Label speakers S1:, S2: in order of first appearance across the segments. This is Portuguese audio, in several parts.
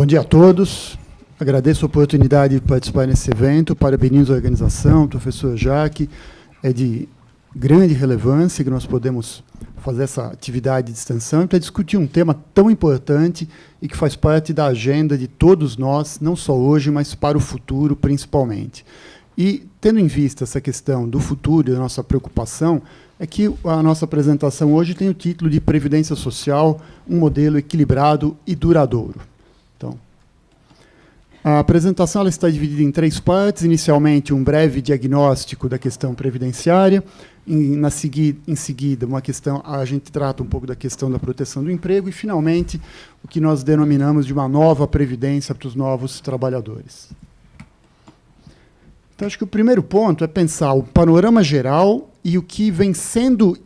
S1: Bom dia a todos. Agradeço a oportunidade de participar nesse evento. Parabenizo a organização, professor Jaque. É de grande relevância que nós podemos fazer essa atividade de extensão para discutir um tema tão importante e que faz parte da agenda de todos nós, não só hoje, mas para o futuro, principalmente. E, tendo em vista essa questão do futuro e da nossa preocupação, é que a nossa apresentação hoje tem o título de Previdência Social, um modelo equilibrado e duradouro. Então, a apresentação ela está dividida em 3 partes. Inicialmente, um breve diagnóstico da questão previdenciária. Em seguida, a gente trata um pouco da questão da proteção do emprego. E, finalmente, o que nós denominamos de uma nova previdência para os novos trabalhadores. Então, acho que o primeiro ponto é pensar o panorama geral e o que vem sendo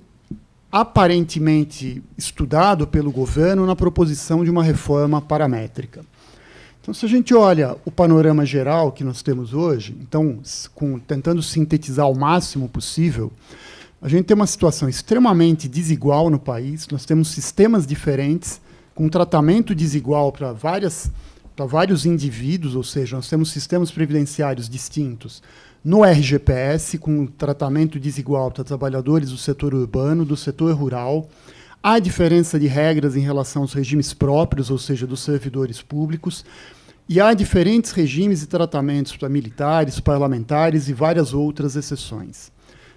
S1: aparentemente estudado pelo governo na proposição de uma reforma paramétrica. Então, se a gente olha o panorama geral que nós temos hoje, então, tentando sintetizar o máximo possível, a gente tem uma situação extremamente desigual no país, nós temos sistemas diferentes, com tratamento desigual para vários indivíduos, ou seja, nós temos sistemas previdenciários distintos no RGPS, com tratamento desigual para trabalhadores do setor urbano, do setor rural. Há diferença de regras em relação aos regimes próprios, ou seja, dos servidores públicos, e há diferentes regimes e tratamentos para militares, parlamentares e várias outras exceções.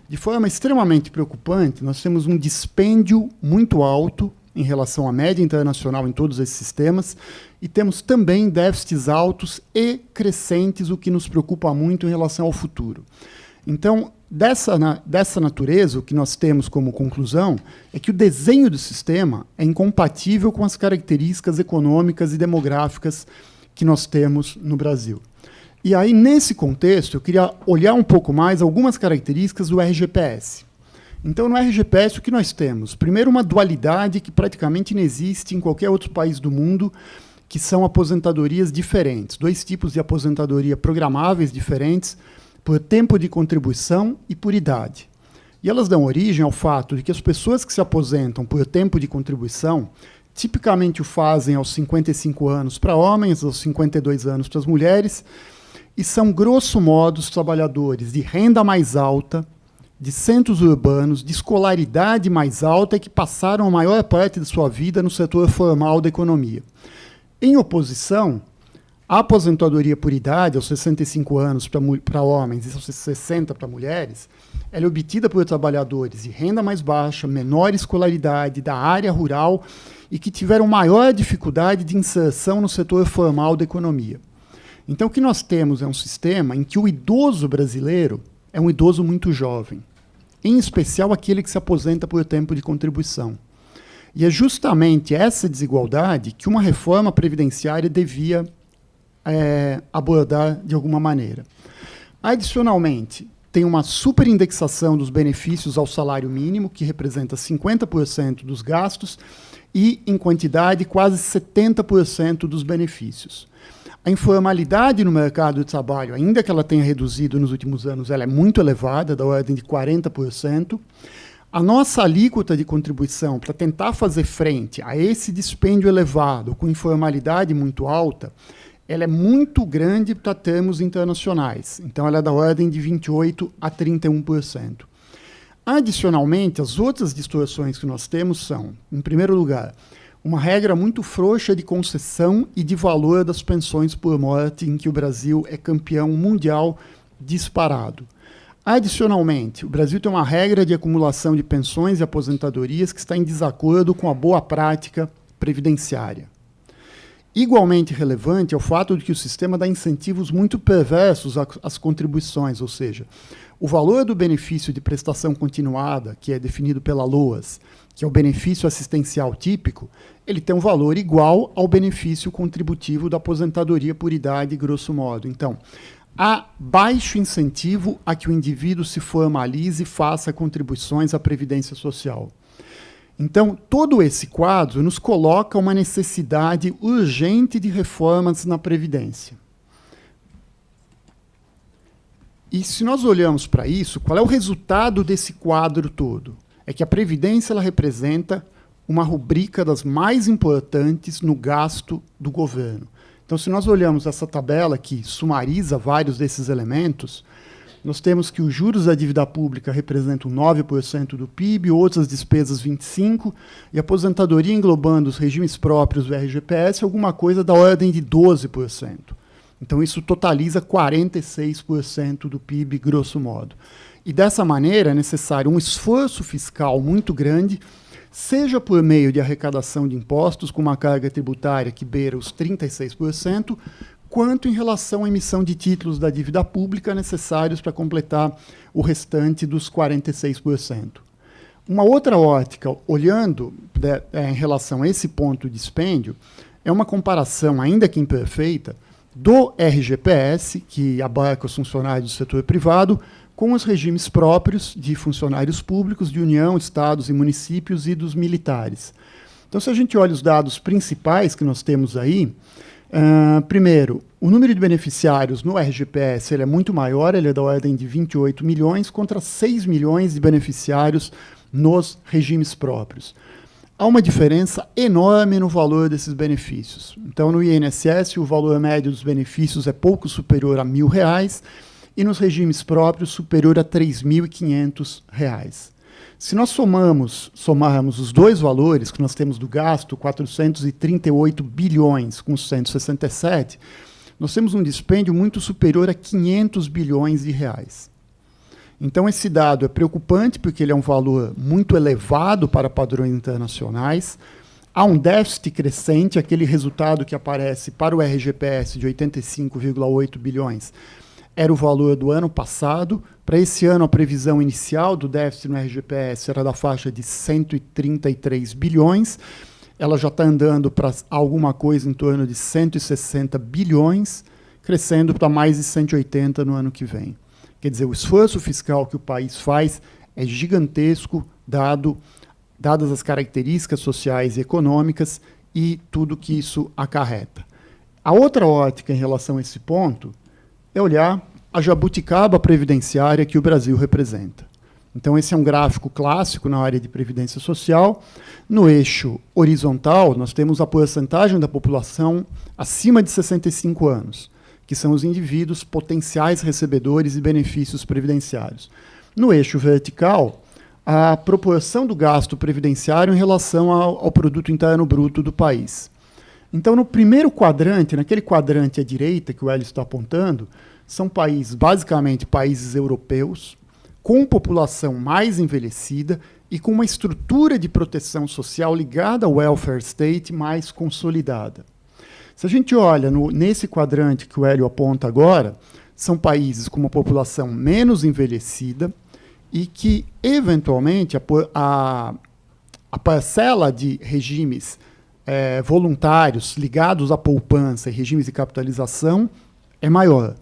S1: De forma extremamente preocupante, nós temos um dispêndio muito alto em relação à média internacional em todos esses sistemas, e temos também déficits altos e crescentes, o que nos preocupa muito em relação ao futuro. Então, dessa natureza, o que nós temos como conclusão é que o desenho do sistema é incompatível com as características econômicas e demográficas que nós temos no Brasil. E aí, nesse contexto, eu queria olhar um pouco mais algumas características do RGPS. Então, no RGPS, o que nós temos? Primeiro, uma dualidade que praticamente não existe em qualquer outro país do mundo, que são aposentadorias diferentes. 2 tipos de aposentadoria programáveis diferentes, por tempo de contribuição e por idade. E elas dão origem ao fato de que as pessoas que se aposentam por tempo de contribuição tipicamente o fazem aos 55 anos para homens, aos 52 anos para as mulheres, e são, grosso modo, os trabalhadores de renda mais alta, de centros urbanos, de escolaridade mais alta e que passaram a maior parte de sua vida no setor formal da economia. Em oposição, a aposentadoria por idade, aos 65 anos para homens e aos 60 para mulheres, ela é obtida por trabalhadores de renda mais baixa, menor escolaridade, da área rural e que tiveram maior dificuldade de inserção no setor formal da economia. Então, o que nós temos é um sistema em que o idoso brasileiro é um idoso muito jovem, em especial aquele que se aposenta por tempo de contribuição. E é justamente essa desigualdade que uma reforma previdenciária devia abordar de alguma maneira. Adicionalmente, tem uma superindexação dos benefícios ao salário mínimo, que representa 50% dos gastos, e, em quantidade, quase 70% dos benefícios. A informalidade no mercado de trabalho, ainda que ela tenha reduzido nos últimos anos, ela é muito elevada, da ordem de 40%. A nossa alíquota de contribuição, para tentar fazer frente a esse dispêndio elevado, com informalidade muito alta, ela é muito grande para termos internacionais. Então, ela é da ordem de 28% a 31%. Adicionalmente, as outras distorções que nós temos são, em primeiro lugar, uma regra muito frouxa de concessão e de valor das pensões por morte, em que o Brasil é campeão mundial disparado. Adicionalmente, o Brasil tem uma regra de acumulação de pensões e aposentadorias que está em desacordo com a boa prática previdenciária. Igualmente relevante é o fato de que o sistema dá incentivos muito perversos às contribuições, ou seja, o valor do benefício de prestação continuada, que é definido pela LOAS, que é o benefício assistencial típico, ele tem um valor igual ao benefício contributivo da aposentadoria por idade, grosso modo. Então, há baixo incentivo a que o indivíduo se formalize e faça contribuições à Previdência Social. Então, todo esse quadro nos coloca uma necessidade urgente de reformas na Previdência. E se nós olhamos para isso, qual é o resultado desse quadro todo? É que a Previdência ela representa uma rubrica das mais importantes no gasto do governo. Então, se nós olhamos essa tabela que sumariza vários desses elementos, nós temos que os juros da dívida pública representam 9% do PIB, outras despesas 25%, e a aposentadoria englobando os regimes próprios do RGPS, alguma coisa da ordem de 12%. Então, isso totaliza 46% do PIB, grosso modo. E, dessa maneira, é necessário um esforço fiscal muito grande, seja por meio de arrecadação de impostos, com uma carga tributária que beira os 36%, quanto em relação à emissão de títulos da dívida pública necessários para completar o restante dos 46%. Uma outra ótica, olhando em relação a esse ponto de dispêndio, é uma comparação, ainda que imperfeita, do RGPS, que abarca os funcionários do setor privado, com os regimes próprios de funcionários públicos, de União, Estados e municípios e dos militares. Então, se a gente olha os dados principais que nós temos aí, primeiro, o número de beneficiários no RGPS ele é muito maior, ele é da ordem de 28 milhões contra 6 milhões de beneficiários nos regimes próprios. Há uma diferença enorme no valor desses benefícios. Então, no INSS, o valor médio dos benefícios é pouco superior a R$1.000 e nos regimes próprios superior a R$3.500. Se nós somarmos os dois valores que nós temos do gasto, 438 bilhões com 167, nós temos um dispêndio muito superior a 500 bilhões de reais. Então, esse dado é preocupante porque ele é um valor muito elevado para padrões internacionais. Há um déficit crescente, aquele resultado que aparece para o RGPS de 85,8 bilhões era o valor do ano passado. Para esse ano, a previsão inicial do déficit no RGPS era da faixa de 133 bilhões. Ela já está andando para alguma coisa em torno de 160 bilhões, crescendo para mais de 180 no ano que vem. Quer dizer, o esforço fiscal que o país faz é gigantesco, dadas as características sociais e econômicas e tudo que isso acarreta. A outra ótica em relação a esse ponto é olhar a jabuticaba previdenciária que o Brasil representa. Então, esse é um gráfico clássico na área de previdência social. No eixo horizontal, nós temos a porcentagem da população acima de 65 anos, que são os indivíduos potenciais recebedores de benefícios previdenciários. No eixo vertical, a proporção do gasto previdenciário em relação ao produto interno bruto do país. Então, no primeiro quadrante, naquele quadrante à direita que o Hélio está apontando, são países, basicamente países europeus, com população mais envelhecida e com uma estrutura de proteção social ligada ao welfare state mais consolidada. Se a gente olha nesse quadrante que o Hélio aponta agora, são países com uma população menos envelhecida e que, eventualmente, a parcela de regimes voluntários ligados à poupança e regimes de capitalização é maior.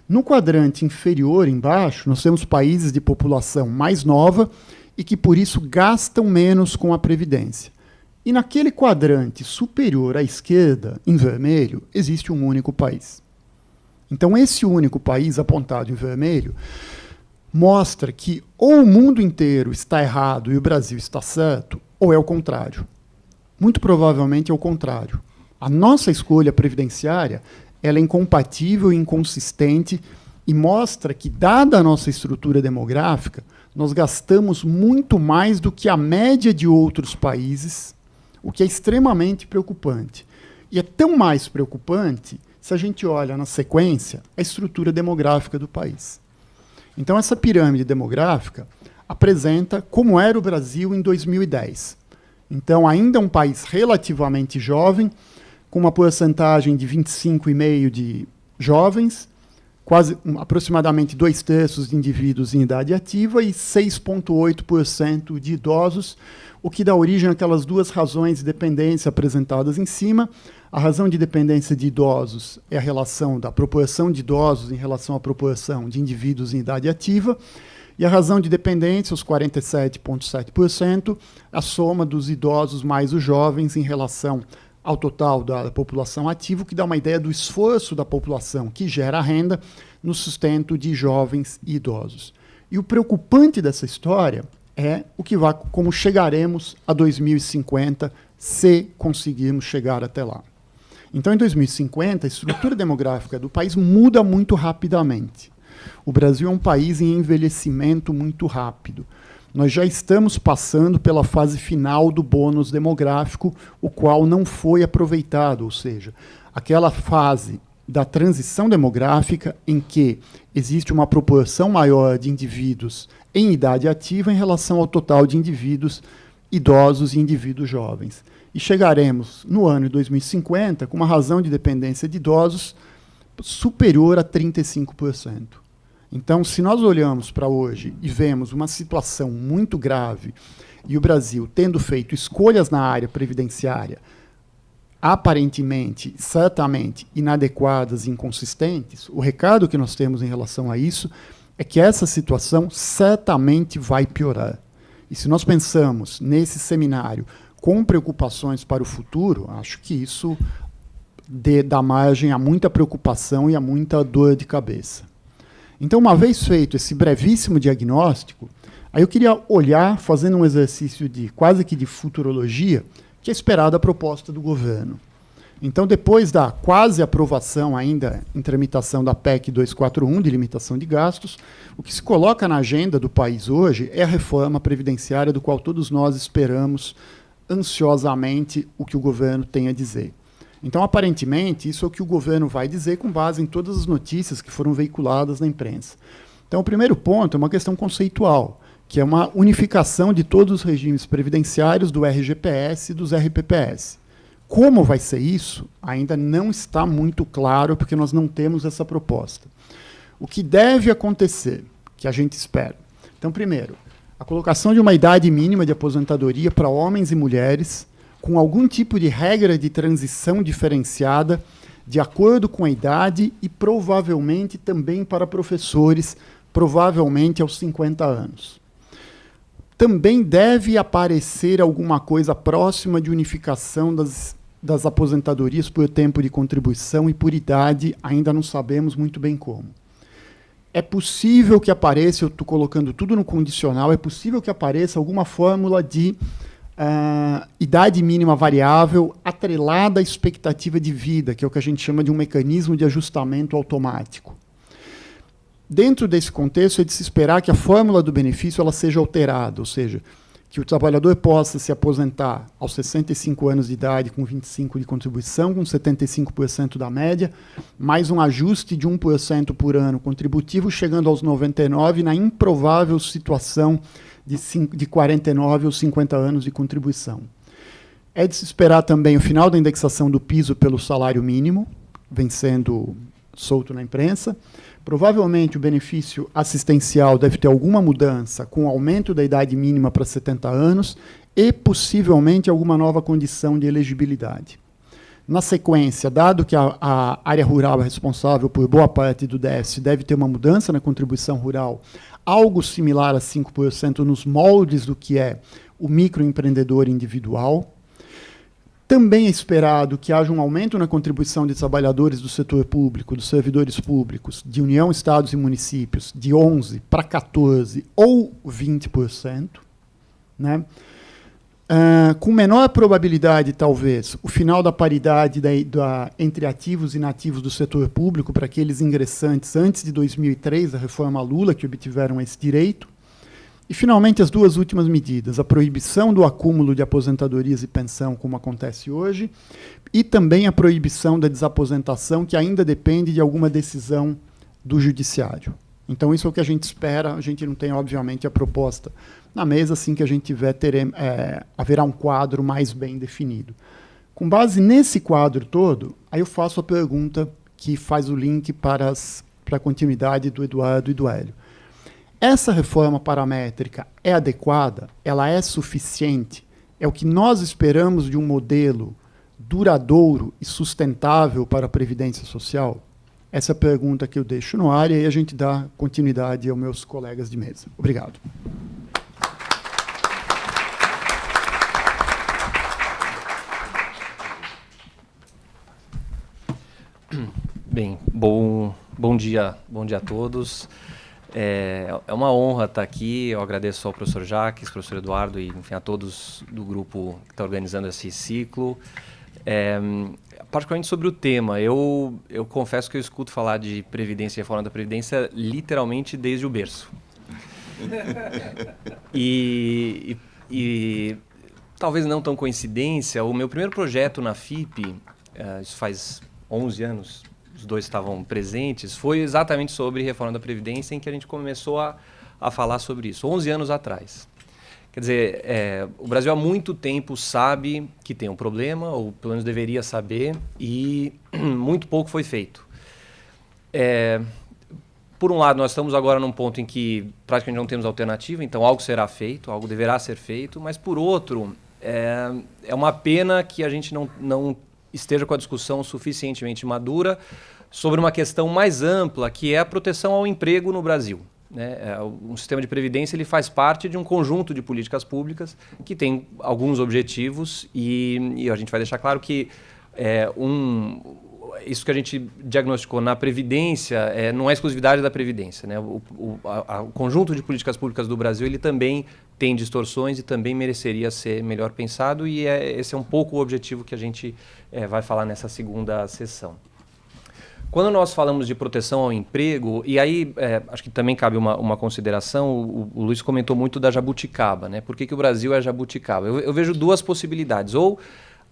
S1: No quadrante inferior, embaixo, nós temos países de população mais nova e que, por isso, gastam menos com a Previdência. E naquele quadrante superior à esquerda, em vermelho, existe um único país. Então, esse único país, apontado em vermelho, mostra que ou o mundo inteiro está errado e o Brasil está certo, ou é o contrário. Muito provavelmente é o contrário. A nossa escolha previdenciária ela é incompatível e inconsistente e mostra que, dada a nossa estrutura demográfica, nós gastamos muito mais do que a média de outros países, o que é extremamente preocupante. E é tão mais preocupante se a gente olha na sequência a estrutura demográfica do país. Então, essa pirâmide demográfica apresenta como era o Brasil em 2010. Então, ainda um país relativamente jovem, com uma porcentagem de 25,5% de jovens, aproximadamente 2/3 de indivíduos em idade ativa e 6,8% de idosos, o que dá origem àquelas duas razões de dependência apresentadas em cima. A razão de dependência de idosos é a relação da proporção de idosos em relação à proporção de indivíduos em idade ativa, e a razão de dependência, os 47,7%, a soma dos idosos mais os jovens em relação ao total da população ativa, que dá uma ideia do esforço da população que gera renda no sustento de jovens e idosos. E o preocupante dessa história é como chegaremos a 2050, se conseguirmos chegar até lá. Então, em 2050, a estrutura demográfica do país muda muito rapidamente. O Brasil é um país em envelhecimento muito rápido. Nós já estamos passando pela fase final do bônus demográfico, o qual não foi aproveitado, ou seja, aquela fase da transição demográfica em que existe uma proporção maior de indivíduos em idade ativa em relação ao total de indivíduos idosos e indivíduos jovens. E chegaremos, no ano de 2050, com uma razão de dependência de idosos superior a 35%. Então, se nós olhamos para hoje e vemos uma situação muito grave e o Brasil tendo feito escolhas na área previdenciária aparentemente, certamente, inadequadas e inconsistentes, o recado que nós temos em relação a isso é que essa situação certamente vai piorar. E se nós pensamos nesse seminário com preocupações para o futuro, acho que isso dá margem a muita preocupação e a muita dor de cabeça. Então, uma vez feito esse brevíssimo diagnóstico, aí eu queria olhar, fazendo um exercício de quase que de futurologia, que é esperada a proposta do governo. Então, depois da quase aprovação ainda em tramitação da PEC 241, de limitação de gastos, o que se coloca na agenda do país hoje é a reforma previdenciária, do qual todos nós esperamos ansiosamente o que o governo tem a dizer. Então, aparentemente, isso é o que o governo vai dizer com base em todas as notícias que foram veiculadas na imprensa. Então, o primeiro ponto é uma questão conceitual, que é uma unificação de todos os regimes previdenciários do RGPS e dos RPPS. Como vai ser isso, ainda não está muito claro, porque nós não temos essa proposta. O que deve acontecer, que a gente espera? Então, primeiro, a colocação de uma idade mínima de aposentadoria para homens e mulheres, com algum tipo de regra de transição diferenciada, de acordo com a idade e provavelmente também para professores, provavelmente aos 50 anos. Também deve aparecer alguma coisa próxima de unificação das aposentadorias por tempo de contribuição e por idade, ainda não sabemos muito bem como. É possível que apareça, eu estou colocando tudo no condicional, é possível que apareça alguma fórmula de idade mínima variável atrelada à expectativa de vida, que é o que a gente chama de um mecanismo de ajustamento automático. Dentro desse contexto, é de se esperar que a fórmula do benefício ela seja alterada, ou seja, que o trabalhador possa se aposentar aos 65 anos de idade com 25% de contribuição, com 75% da média, mais um ajuste de 1% por ano contributivo, chegando aos 99% na improvável situação de 49 ou 50 anos de contribuição. É de se esperar também o final da indexação do piso pelo salário mínimo, vem sendo solto na imprensa. Provavelmente o benefício assistencial deve ter alguma mudança com o aumento da idade mínima para 70 anos e possivelmente alguma nova condição de elegibilidade. Na sequência, dado que a área rural é responsável por boa parte do déficit, deve ter uma mudança na contribuição rural, algo similar a 5% nos moldes do que é o microempreendedor individual. Também é esperado que haja um aumento na contribuição de trabalhadores do setor público, dos servidores públicos, de União, Estados e Municípios, de 11% para 14% ou 20%. Né? Com menor probabilidade, talvez, o final da paridade entre ativos e inativos do setor público para aqueles ingressantes antes de 2003, a reforma Lula, que obtiveram esse direito. E, finalmente, as duas últimas medidas, a proibição do acúmulo de aposentadorias e pensão, como acontece hoje, e também a proibição da desaposentação, que ainda depende de alguma decisão do judiciário. Então, isso é o que a gente espera. A gente não tem, obviamente, a proposta na mesa. Assim que a gente tiver, haverá um quadro mais bem definido. Com base nesse quadro todo, aí eu faço a pergunta que faz o link para a continuidade do Eduardo e do Hélio. Essa reforma paramétrica é adequada? Ela é suficiente? É o que nós esperamos de um modelo duradouro e sustentável para a Previdência Social? Essa é a pergunta que eu deixo no ar e aí a gente dá continuidade aos meus colegas de mesa. Obrigado.
S2: Bem, bom dia a todos. É uma honra estar aqui. Eu agradeço ao professor Jaques, professor Eduardo e, enfim, a todos do grupo que está organizando esse ciclo. Particularmente sobre o tema, eu confesso que eu escuto falar de Previdência e reforma da Previdência literalmente desde o berço. E talvez não tão coincidência, o meu primeiro projeto na FIP, isso faz 11 anos, os dois estavam presentes, foi exatamente sobre reforma da Previdência, em que a gente começou a falar sobre isso, 11 anos atrás. Quer dizer, o Brasil há muito tempo sabe que tem um problema, ou pelo menos deveria saber, e muito pouco foi feito. Por um lado, nós estamos agora num ponto em que praticamente não temos alternativa, então algo será feito, algo deverá ser feito, mas por outro, é uma pena que a gente não esteja com a discussão suficientemente madura sobre uma questão mais ampla, que é a proteção ao emprego no Brasil. Um sistema de previdência ele faz parte de um conjunto de políticas públicas que tem alguns objetivos e a gente vai deixar claro que isso que a gente diagnosticou na Previdência não é exclusividade da Previdência. Né? O conjunto de políticas públicas do Brasil ele também tem distorções e também mereceria ser melhor pensado e esse é um pouco o objetivo que a gente vai falar nessa segunda sessão. Quando nós falamos de proteção ao emprego, e aí acho que também cabe uma consideração, o Luiz comentou muito da jabuticaba, né? Por que o Brasil é jabuticaba? Eu vejo duas possibilidades, ou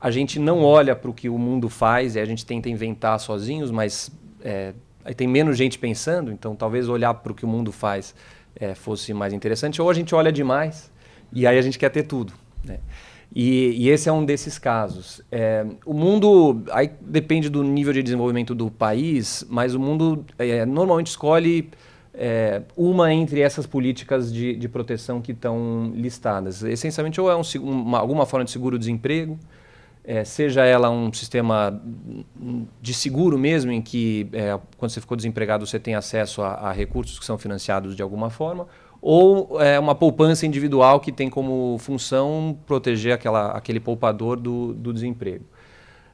S2: a gente não olha para o que o mundo faz e a gente tenta inventar sozinhos, mas aí tem menos gente pensando, então talvez olhar para o que o mundo faz fosse mais interessante, ou a gente olha demais e aí a gente quer ter tudo, né? E esse é um desses casos. O mundo, aí depende do nível de desenvolvimento do país, mas o mundo normalmente escolhe uma entre essas políticas de proteção que estão listadas. Essencialmente, ou é alguma forma de seguro-desemprego, seja ela um sistema de seguro mesmo, em que quando você ficou desempregado você tem acesso a recursos que são financiados de alguma forma, ou uma poupança individual que tem como função proteger aquele poupador do desemprego.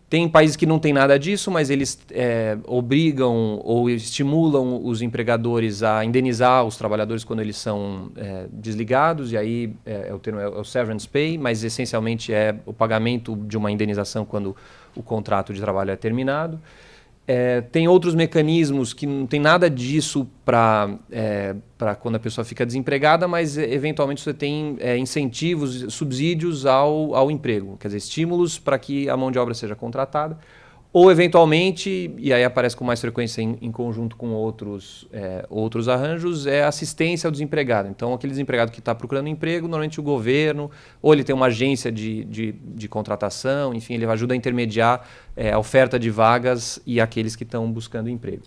S2: Tem países que não tem nada disso, mas eles obrigam ou estimulam os empregadores a indenizar os trabalhadores quando eles são desligados, e aí o termo é o severance pay, mas essencialmente é o pagamento de uma indenização quando o contrato de trabalho é terminado. Tem outros mecanismos que não tem nada disso para quando a pessoa fica desempregada, mas eventualmente você tem incentivos, subsídios ao emprego, quer dizer, estímulos para que a mão de obra seja contratada, ou eventualmente, e aí aparece com mais frequência em conjunto com outros arranjos, assistência ao desempregado. Então, aquele desempregado que está procurando emprego, normalmente o governo, ou ele tem uma agência de contratação, enfim, ele ajuda a intermediar a oferta de vagas e aqueles que estão buscando emprego.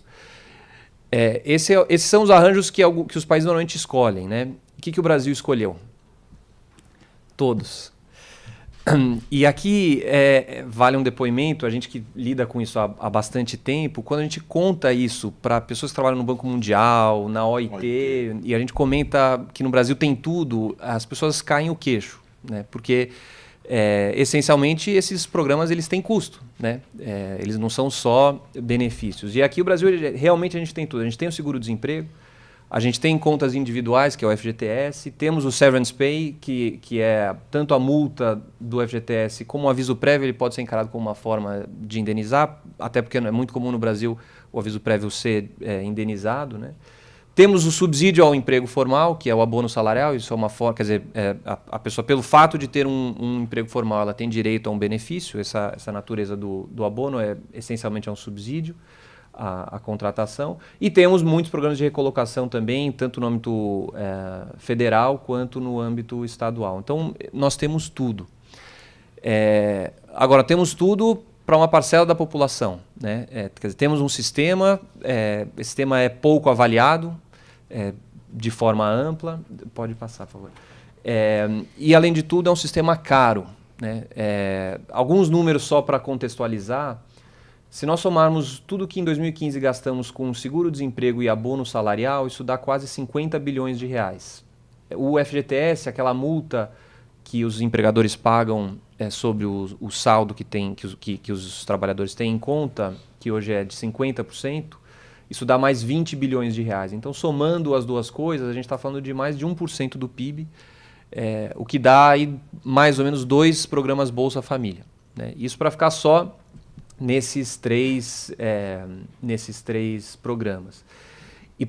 S2: Esses são os arranjos que os países normalmente escolhem, né? O que o Brasil escolheu? Todos. E aqui vale um depoimento, a gente que lida com isso há bastante tempo, quando a gente conta isso para pessoas que trabalham no Banco Mundial, na OIT, e a gente comenta que no Brasil tem tudo, as pessoas caem o queixo, né? Porque essencialmente esses programas eles têm custo, né? Eles não são só benefícios. E aqui o Brasil realmente a gente tem tudo, a gente tem o seguro-desemprego, a gente tem contas individuais, que é o FGTS, temos o Severance Pay, que é tanto a multa do FGTS como o aviso prévio, ele pode ser encarado como uma forma de indenizar, até porque é muito comum no Brasil o aviso prévio ser indenizado, né? Temos o subsídio ao emprego formal, que é o abono salarial, isso é uma forma, quer dizer, a pessoa, pelo fato de ter um emprego formal, ela tem direito a um benefício, essa natureza do abono essencialmente é um subsídio à contratação. E temos muitos programas de recolocação também, tanto no âmbito federal quanto no âmbito estadual. Então, nós temos tudo. Agora, temos tudo para uma parcela da população, né? Quer dizer, temos um sistema, esse sistema é pouco avaliado de forma ampla. Pode passar, por favor. E, além de tudo, é um sistema caro, né? Alguns números só para contextualizar. Se nós somarmos tudo que em 2015 gastamos com seguro-desemprego e abono salarial, isso dá quase 50 bilhões de reais. O FGTS, aquela multa que os empregadores pagam sobre o saldo que os trabalhadores têm em conta, que hoje é de 50%, isso dá mais 20 bilhões de reais. Então, somando as duas coisas, a gente está falando de mais de 1% do PIB, o que dá aí mais ou menos 2 programas Bolsa Família. né? Isso para ficar só nesses três programas. E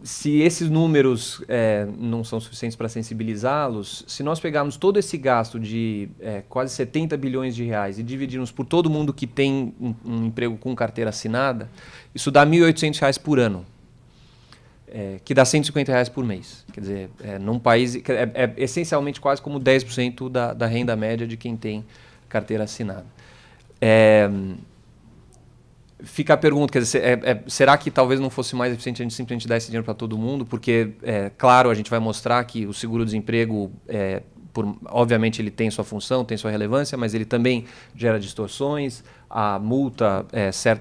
S2: se esses números não são suficientes para sensibilizá-los, se nós pegarmos todo esse gasto de quase 70 bilhões de reais e dividirmos por todo mundo que tem um emprego com carteira assinada, isso dá R$ 1.800 por ano, que dá R$ 150 por mês. Quer dizer, num país essencialmente quase como 10% da renda média de quem tem carteira assinada. Fica a pergunta, quer dizer, será que talvez não fosse mais eficiente a gente simplesmente dar esse dinheiro para todo mundo? Porque, claro, a gente vai mostrar que o seguro-desemprego, obviamente, ele tem sua função, tem sua relevância, mas ele também gera distorções. A multa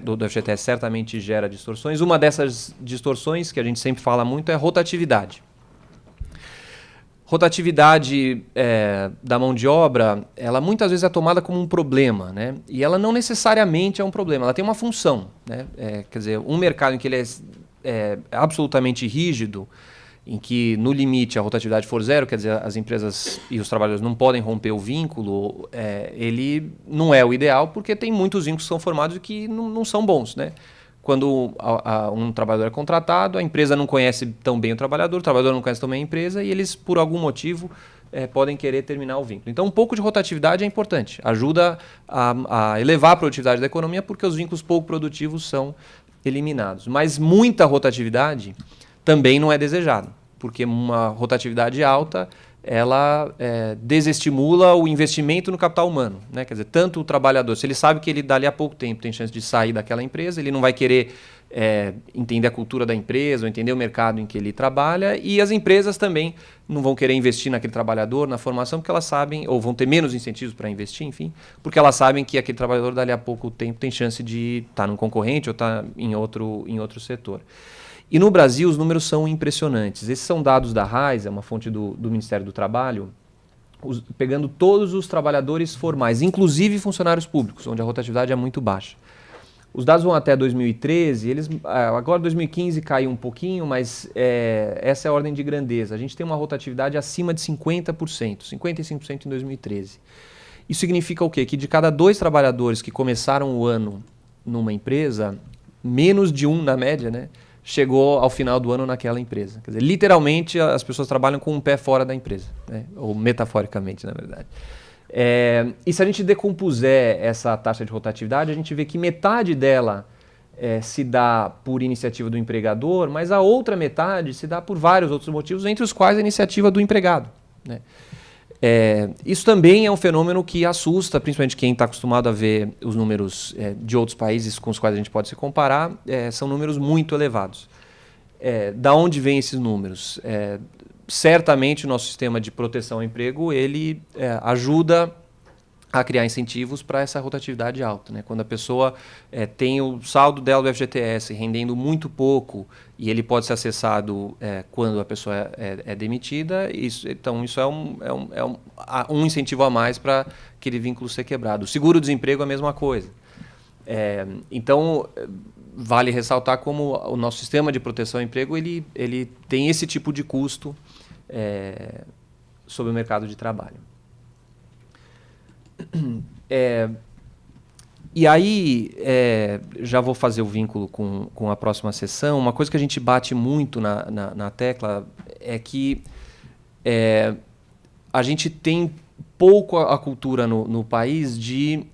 S2: do FGTS certamente gera distorções. Uma dessas distorções, que a gente sempre fala muito, é a rotatividade. Rotatividade da mão de obra, ela muitas vezes é tomada como um problema, né? E ela não necessariamente é um problema, ela tem uma função, né? Quer dizer, um mercado em que ele é absolutamente rígido, em que no limite a rotatividade for zero, quer dizer, as empresas e os trabalhadores não podem romper o vínculo, ele não é o ideal, porque tem muitos vínculos que são formados e que não são bons, né? Quando um trabalhador é contratado, a empresa não conhece tão bem o trabalhador não conhece tão bem a empresa e eles, por algum motivo, podem querer terminar o vínculo. Então, um pouco de rotatividade é importante. Ajuda a elevar a produtividade da economia porque os vínculos pouco produtivos são eliminados. Mas muita rotatividade também não é desejado, porque uma rotatividade alta ela desestimula o investimento no capital humano, né? Quer dizer, tanto o trabalhador, se ele sabe que ele dali a pouco tempo tem chance de sair daquela empresa, ele não vai querer entender a cultura da empresa ou entender o mercado em que ele trabalha, e as empresas também não vão querer investir naquele trabalhador, na formação, porque elas sabem, ou vão ter menos incentivos para investir, enfim, porque elas sabem que aquele trabalhador dali a pouco tempo tem chance de estar num concorrente ou estar em outro setor. E no Brasil os números são impressionantes. Esses são dados da RAIS, é uma fonte do Ministério do Trabalho, pegando todos os trabalhadores formais, inclusive funcionários públicos, onde a rotatividade é muito baixa. Os dados vão até 2013, agora 2015 caiu um pouquinho, mas essa é a ordem de grandeza. A gente tem uma rotatividade acima de 50%, 55% em 2013. Isso significa o quê? Que de cada 2 trabalhadores que começaram o ano numa empresa, menos de um na média, né, chegou ao final do ano naquela empresa. Quer dizer, literalmente as pessoas trabalham com um pé fora da empresa, né? Ou metaforicamente, na verdade. E se a gente decompuser essa taxa de rotatividade, a gente vê que metade dela se dá por iniciativa do empregador, mas a outra metade se dá por vários outros motivos, entre os quais a iniciativa do empregado, né? Isso também é um fenômeno que assusta, principalmente quem está acostumado a ver os números de outros países com os quais a gente pode se comparar, são números muito elevados. Da onde vêm esses números? Certamente o nosso sistema de proteção ao emprego ele ajuda a criar incentivos para essa rotatividade alta, né? Quando a pessoa tem o saldo dela do FGTS rendendo muito pouco e ele pode ser acessado quando a pessoa é demitida, então isso é um incentivo a mais para aquele vínculo ser quebrado. O seguro-desemprego é a mesma coisa. Então, vale ressaltar como o nosso sistema de proteção ao emprego ele tem esse tipo de custo sobre o mercado de trabalho. E aí, já vou fazer o vínculo com a próxima sessão. Uma coisa que a gente bate muito na tecla é que a gente tem pouco a cultura no país de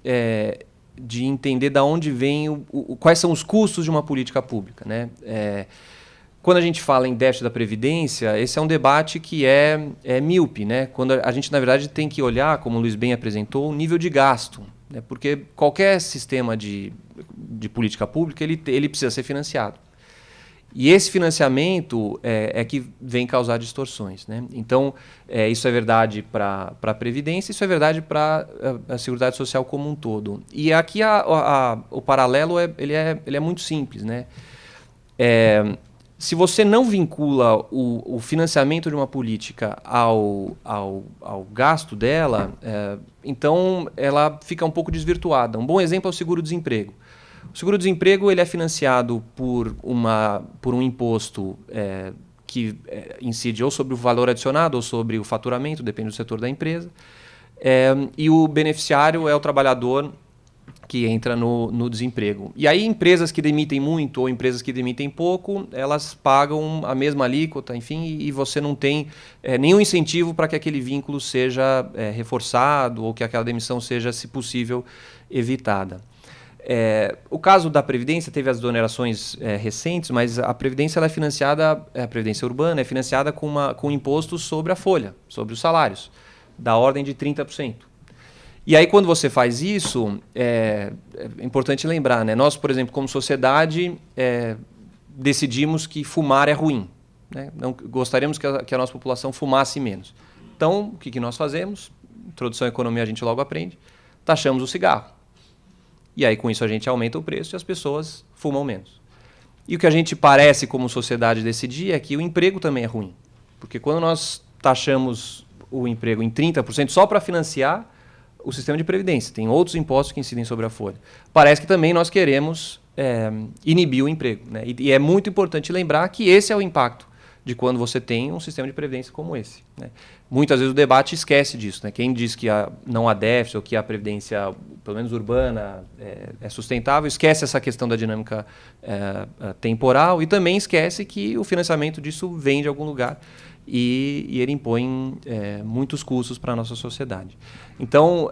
S2: entender de onde vem, quais são os custos de uma política pública, né? Quando a gente fala em déficit da Previdência, esse é um debate que é míope, né? Quando a gente, na verdade, tem que olhar, como o Luiz bem apresentou, o nível de gasto, né? Porque qualquer sistema de política pública ele precisa ser financiado. E esse financiamento é que vem causar distorções, né? Então, isso é verdade para a Previdência, isso é verdade para a Seguridade Social como um todo. E aqui o paralelo ele é muito simples, né? Se você não vincula o financiamento de uma política ao gasto dela, então ela fica um pouco desvirtuada. Um bom exemplo é o seguro-desemprego. O seguro-desemprego ele é financiado por um imposto que incide ou sobre o valor adicionado ou sobre o faturamento, depende do setor da empresa. e o beneficiário é o trabalhador que entra no desemprego. E aí empresas que demitem muito ou empresas que demitem pouco, elas pagam a mesma alíquota, enfim, e você não tem nenhum incentivo para que aquele vínculo seja reforçado ou que aquela demissão seja, se possível, evitada. O caso da Previdência teve as exonerações recentes, mas a Previdência ela é financiada, a Previdência Urbana é financiada com imposto sobre a folha, sobre os salários, da ordem de 30%. E aí, quando você faz isso, é importante lembrar, né? Nós, por exemplo, como sociedade, decidimos que fumar é ruim, né? Não, gostaríamos que a nossa população fumasse menos. Então, o que nós fazemos? Introdução à economia a gente logo aprende. Taxamos o cigarro. E aí, com isso, a gente aumenta o preço e as pessoas fumam menos. E o que a gente parece, como sociedade, decidir é que o emprego também é ruim. Porque quando nós taxamos o emprego em 30% só para financiar o sistema de previdência, tem outros impostos que incidem sobre a folha. Parece que também nós queremos inibir o emprego, né? E é muito importante lembrar que esse é o impacto de quando você tem um sistema de previdência como esse, né? Muitas vezes o debate esquece disso, né? Quem diz que não há déficit ou que a previdência, pelo menos urbana, é sustentável, esquece essa questão da dinâmica temporal e também esquece que o financiamento disso vem de algum lugar. E ele impõe muitos custos para a nossa sociedade. Então,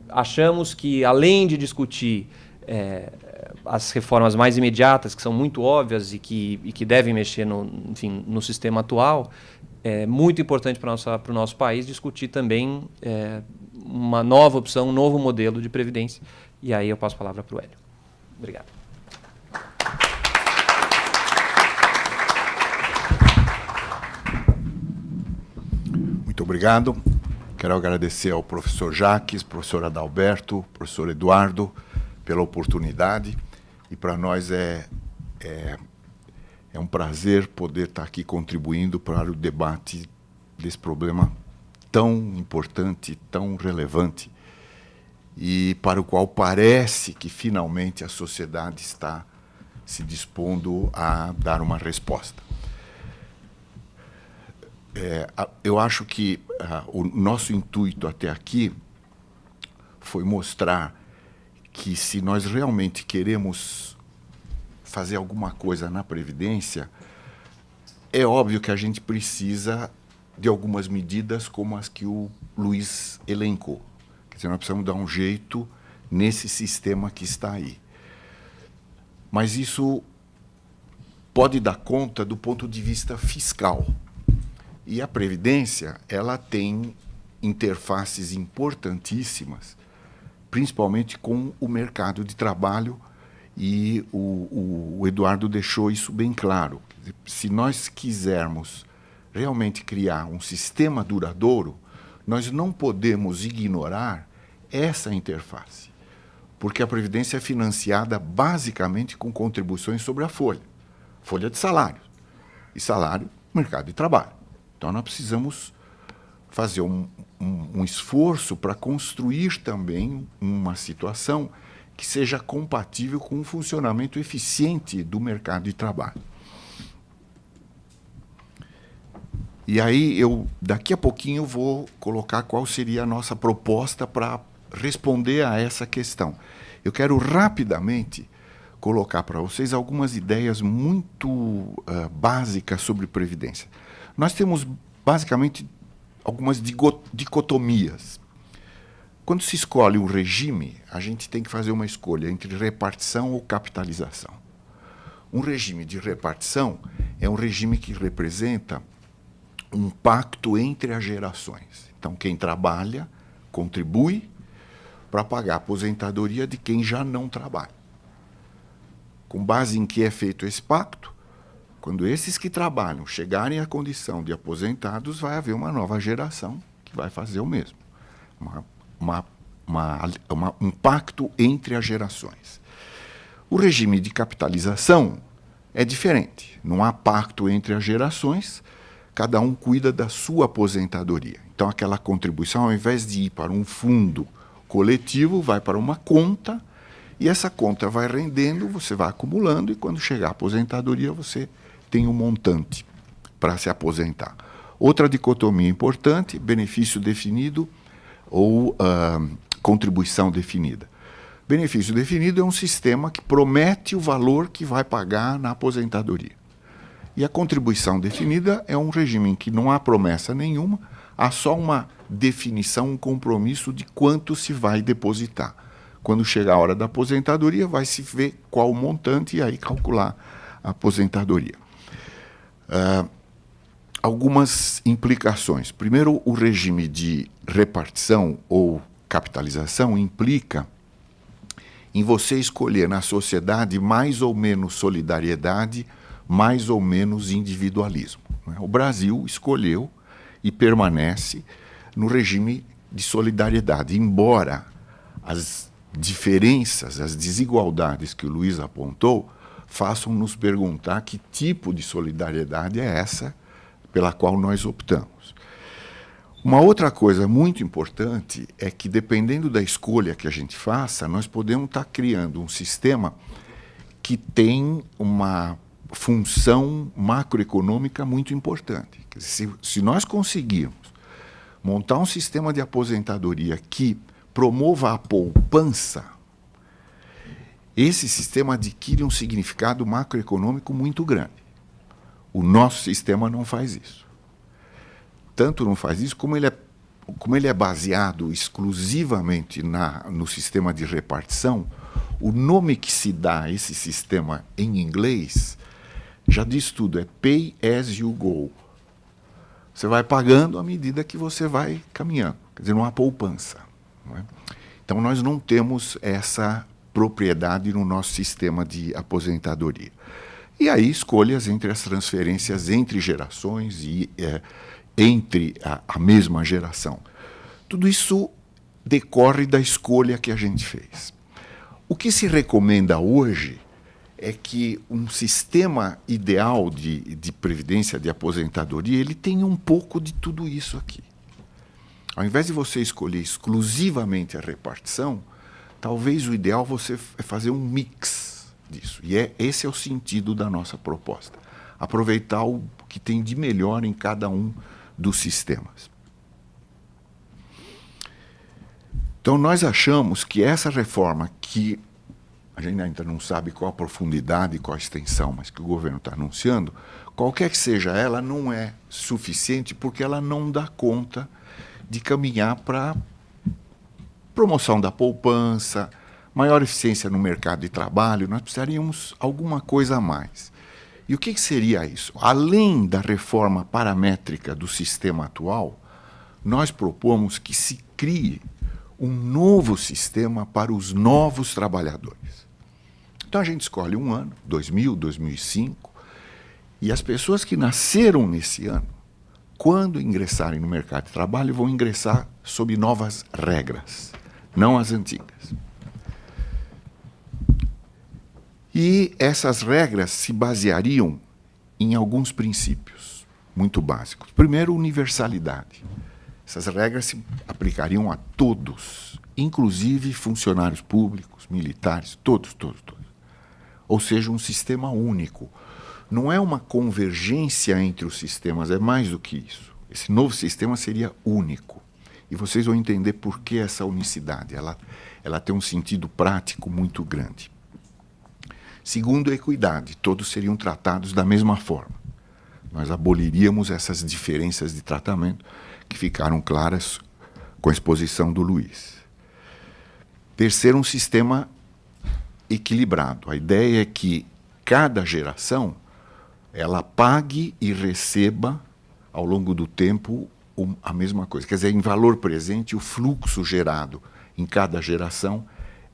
S2: achamos que, além de discutir as reformas mais imediatas, que são muito óbvias e que devem mexer no sistema atual, é muito importante para o nosso país discutir também uma nova opção, um novo modelo de previdência. E aí eu passo a palavra para o Hélio. Obrigado.
S3: Muito obrigado. Quero agradecer ao professor Jaques, professor Adalberto, professor Eduardo, pela oportunidade. E para nós é um prazer poder estar aqui contribuindo para o debate desse problema tão importante, tão relevante, e para o qual parece que, finalmente, a sociedade está se dispondo a dar uma resposta. Eu acho que o nosso intuito até aqui foi mostrar que, se nós realmente queremos fazer alguma coisa na Previdência, é óbvio que a gente precisa de algumas medidas como as que o Luiz elencou. Quer dizer, nós precisamos dar um jeito nesse sistema que está aí. Mas isso pode dar conta do ponto de vista fiscal. E a Previdência, ela tem interfaces importantíssimas, principalmente com o mercado de trabalho, e o Eduardo deixou isso bem claro. Quer dizer, se nós quisermos realmente criar um sistema duradouro, nós não podemos ignorar essa interface, porque a Previdência é financiada basicamente com contribuições sobre a folha de salário, e salário, mercado de trabalho. Então, nós precisamos fazer um esforço para construir também uma situação que seja compatível com o funcionamento eficiente do mercado de trabalho. E aí, daqui a pouquinho, vou colocar qual seria a nossa proposta para responder a essa questão. Eu quero rapidamente colocar para vocês algumas ideias muito básicas sobre Previdência. Nós temos, basicamente, algumas dicotomias. Quando se escolhe um regime, a gente tem que fazer uma escolha entre repartição ou capitalização. Um regime de repartição é um regime que representa um pacto entre as gerações. Então, quem trabalha contribui para pagar a aposentadoria de quem já não trabalha. Com base em que é feito esse pacto? Quando esses que trabalham chegarem à condição de aposentados, vai haver uma nova geração que vai fazer o mesmo. Um pacto entre as gerações. O regime de capitalização é diferente. Não há pacto entre as gerações, cada um cuida da sua aposentadoria. Então, aquela contribuição, ao invés de ir para um fundo coletivo, vai para uma conta, e essa conta vai rendendo, você vai acumulando, e quando chegar a aposentadoria, você tem um montante para se aposentar. Outra dicotomia importante, benefício definido ou contribuição definida. Benefício definido é um sistema que promete o valor que vai pagar na aposentadoria. E a contribuição definida é um regime em que não há promessa nenhuma, há só uma definição, um compromisso de quanto se vai depositar. Quando chegar a hora da aposentadoria, vai se ver qual o montante e aí calcular a aposentadoria. Algumas implicações. Primeiro, o regime de repartição ou capitalização implica em você escolher na sociedade mais ou menos solidariedade, mais ou menos individualismo. O Brasil escolheu e permanece no regime de solidariedade, embora as diferenças, as desigualdades que o Luiz apontou, façam nos perguntar que tipo de solidariedade é essa pela qual nós optamos. Uma outra coisa muito importante é que, dependendo da escolha que a gente faça, nós podemos estar criando um sistema que tem uma função macroeconômica muito importante. Quer dizer, se nós conseguirmos montar um sistema de aposentadoria que promova a poupança, esse sistema adquire um significado macroeconômico muito grande. O nosso sistema não faz isso. Tanto não faz isso, como ele é baseado exclusivamente no sistema de repartição, o nome que se dá a esse sistema em inglês já diz tudo, é pay as you go. Você vai pagando à medida que você vai caminhando. Quer dizer, não há poupança. Não é? Então, nós não temos essa propriedade no nosso sistema de aposentadoria. E aí, escolhas entre as transferências entre gerações e entre a mesma geração. Tudo isso decorre da escolha que a gente fez. O que se recomenda hoje é que um sistema ideal de previdência, de aposentadoria, ele tenha um pouco de tudo isso aqui. Ao invés de você escolher exclusivamente a repartição, talvez o ideal você é fazer um mix disso. E esse é o sentido da nossa proposta. Aproveitar o que tem de melhor em cada um dos sistemas. Então, nós achamos que essa reforma, que a gente ainda não sabe qual a profundidade e qual a extensão, mas que o governo está anunciando, qualquer que seja ela, não é suficiente porque ela não dá conta de caminhar para promoção da poupança, maior eficiência no mercado de trabalho. Nós precisaríamos alguma coisa a mais. E o que seria isso? Além da reforma paramétrica do sistema atual, nós propomos que se crie um novo sistema para os novos trabalhadores. Então a gente escolhe um ano, 2000, 2005, e as pessoas que nasceram nesse ano, quando ingressarem no mercado de trabalho, vão ingressar sob novas regras, não as antigas. E essas regras se baseariam em alguns princípios muito básicos. Primeiro, universalidade. Essas regras se aplicariam a todos, inclusive funcionários públicos, militares, todos. Ou seja, um sistema único. Não é uma convergência entre os sistemas, é mais do que isso. Esse novo sistema seria único. E vocês vão entender por que essa unicidade. Ela tem um sentido prático muito grande. Segundo, equidade. Todos seriam tratados da mesma forma. Nós aboliríamos essas diferenças de tratamento que ficaram claras com a exposição do Luiz. Terceiro, um sistema equilibrado. A ideia é que cada geração ela pague e receba, ao longo do tempo, a mesma coisa. Quer dizer, em valor presente, o fluxo gerado em cada geração